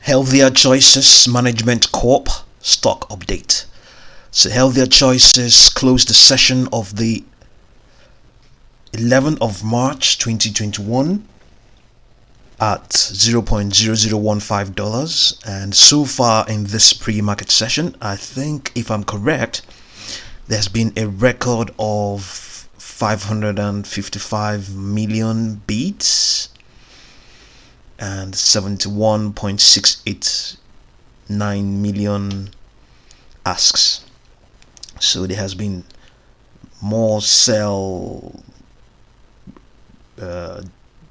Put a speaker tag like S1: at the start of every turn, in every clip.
S1: Healthier Choices Management Corp stock update. So Healthier Choices closed the session of the 11th of March 2021 at $0.0015, and so far in this pre-market session, I think if I'm correct, there's been a record of 555 million bids and 71.689 million asks. So there has been more sell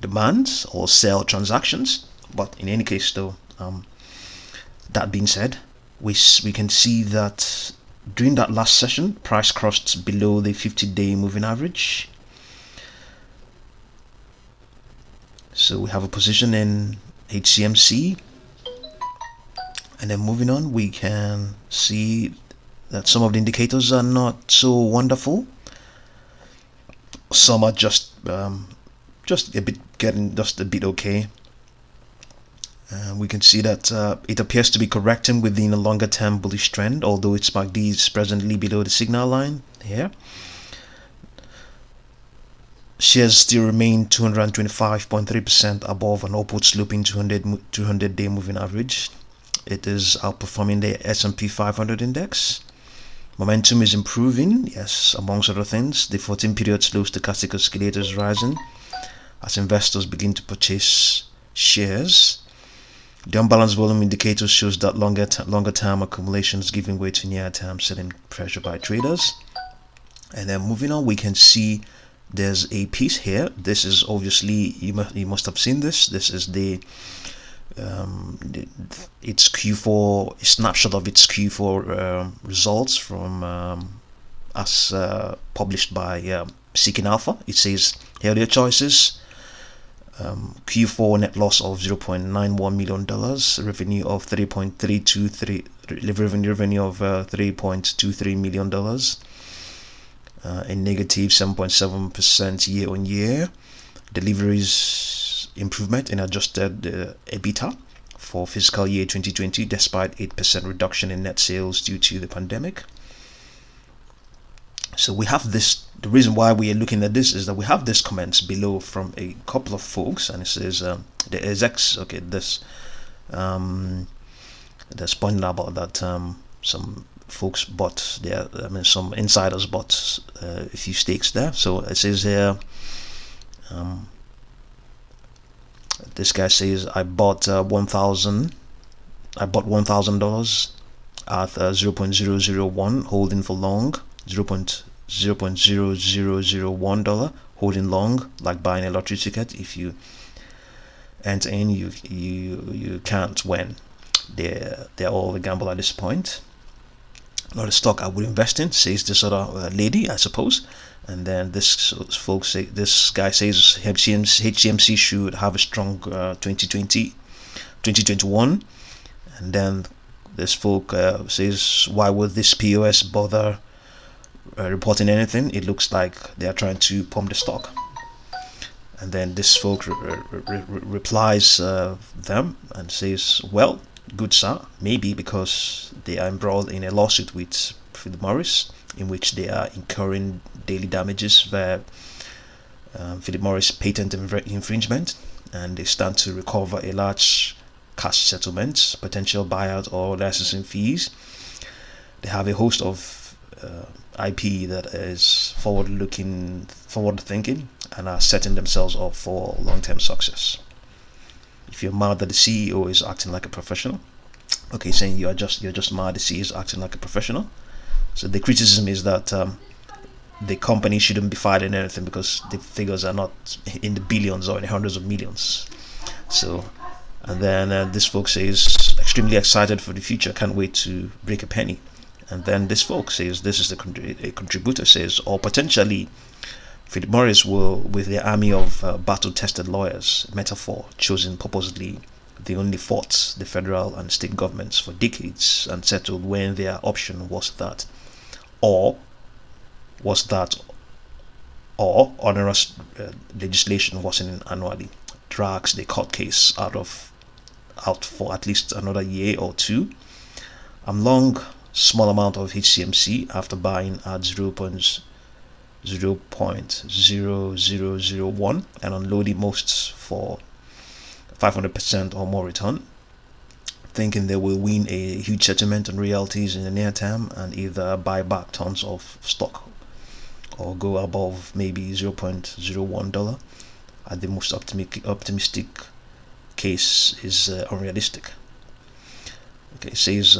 S1: demands or sell transactions, but in any case though, that being said, we can see that during that last session, price crossed below the 50-day moving average. So we have a position in HCMC, and then moving on, we can see that some of the indicators are not so wonderful. Some are just a bit okay. We can see that it appears to be correcting within a longer term bullish trend, although its MACD is presently below the signal line here. Shares still remain 225.3% above an upward sloping 200-day moving average. It is outperforming the S&P 500 index. Momentum is improving, yes, amongst other things. The 14-period slow stochastic oscillator is rising as investors begin to purchase shares. The unbalanced volume indicator shows that longer term accumulation is giving way to near term selling pressure by traders. And then moving on, we can see there's a piece here. This is obviously, you must have seen this. This is its Q4, a snapshot of its Q4 results from as published by Seeking Alpha. It says Healthier Choices, Q4 net loss of $0.91 million, revenue of $3.23 million, a negative 7.7% year on year. Deliveries improvement in adjusted EBITDA for fiscal year 2020 despite 8% reduction in net sales due to the pandemic. So we have this. The reason why we are looking at this is that we have this comments below from a couple of folks, and it says the execs. Okay, this that's pointing out about that some folks bought some insiders bought a few stakes there. So it says here, this guy says I bought $1,000 at $0.001 holding for long, $0.0001 holding long, like buying a lottery ticket. If you enter in, you can't win. They're all a gamble at this point. Not a stock I would invest in, says this other lady, I suppose. And then this guy says HCMC should have a strong 2021. And then this folk says, why would this POS bother reporting anything? It looks like they are trying to pump the stock. And then this folk replies them and says, well, good sir, maybe because they are embroiled in a lawsuit with Philip Morris, in which they are incurring daily damages via Philip Morris patent infringement, and they stand to recover a large cash settlement, potential buyout, or licensing fees. They have a host of IP that is forward thinking, and are setting themselves up for long-term success. If you're mad that the CEO is acting like a professional, okay, saying you're just mad the CEO is acting like a professional. So the criticism is that the company shouldn't be filing anything because the figures are not in the billions or in the hundreds of millions. So, and then this folks says extremely excited for the future, can't wait to break a penny. And then this folks says, this is a contributor says, or potentially Philip Morris will, with their army of battle-tested lawyers, metaphor chosen purposely, they only fought the federal and state governments for decades and settled when their option was that onerous legislation wasn't annually, drags the court case out of out for at least another year or two. I'm long small amount of HCMC after buying at 0.0001 and unloading most for 500% or more return, thinking they will win a huge settlement on royalties in the near term and either buy back tons of stock or go above maybe $0.01 at the most optimistic case is unrealistic. Okay, it says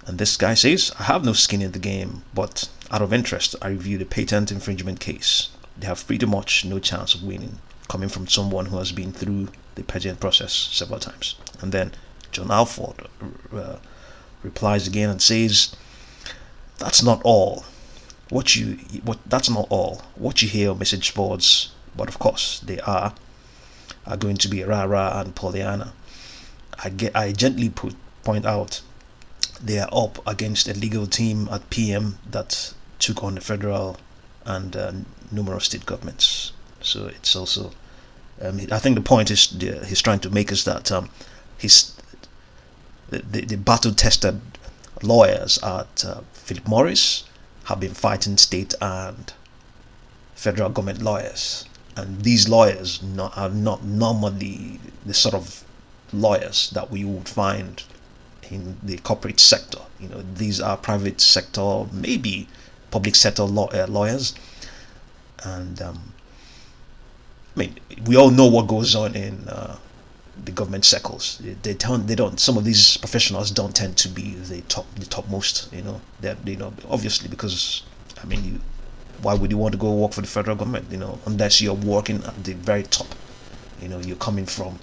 S1: and this guy says, I have no skin in the game, but out of interest I reviewed a patent infringement case. They have pretty much no chance of winning, coming from someone who has been through the patent process several times. And then John Alford replies again and says, that's not all. That's not all. What you hear on message boards, but of course they are going to be rah-rah and Pollyanna. I gently point out they are up against a legal team at PM that took on the federal and numerous state governments. So it's also, I think the point is he's trying to make is that the battle-tested lawyers at Philip Morris have been fighting state and federal government lawyers, and these lawyers are not normally the sort of lawyers that we would find in the corporate sector. These are private sector, maybe public sector lawyers, and we all know what goes on in the government circles. They don't. Some of these professionals don't tend to be the topmost. Obviously, because why would you want to go work for the federal government? Unless you're working at the very top. You're coming from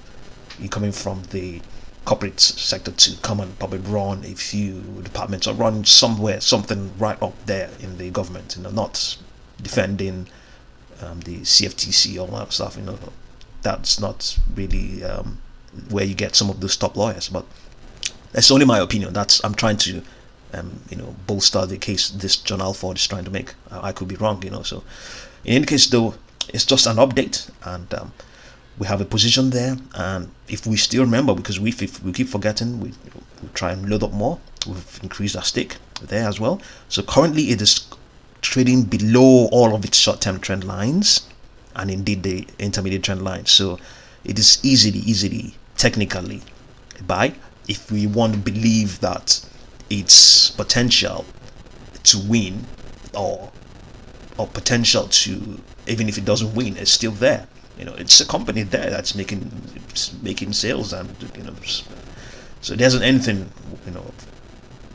S1: the corporate sector to come and probably run a few departments or run something right up there in the government. Not defending the CFTC, all that stuff. That's not really where you get some of those top lawyers. But that's only my opinion. I'm trying to bolster the case this John Alford is trying to make. I could be wrong. So in any case, though, it's just an update, and we have a position there. And if we still remember, because if we keep forgetting, we try and load up more. We've increased our stake there as well. So currently it is trading below all of its short-term trend lines and indeed the intermediate trend line. So it is easily technically a buy if we want to believe that its potential to win or potential to, even if it doesn't win, it's still there. It's a company there that's making sales, and so there isn't anything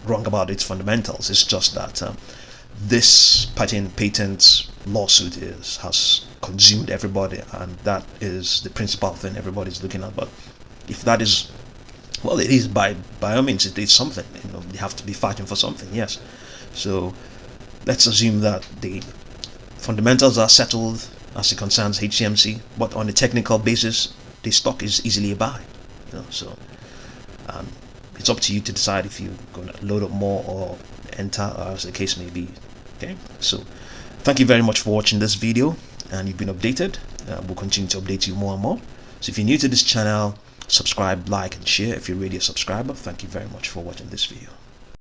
S1: wrong about its fundamentals. It's just that this patent lawsuit has consumed everybody, and that is the principal thing everybody's looking at. But if that is, well, it is by all means, it is something. They have to be fighting for something, yes. So let's assume that the fundamentals are settled as it concerns HCMC, but on a technical basis, the stock is easily a buy. So it's up to you to decide if you're going to load up more or enter, or as the case may be. Okay, so thank you very much for watching this video, and you've been updated. We'll continue to update you more and more. So if you're new to this channel, subscribe, like, and share if you're already a subscriber. Thank you very much for watching this video.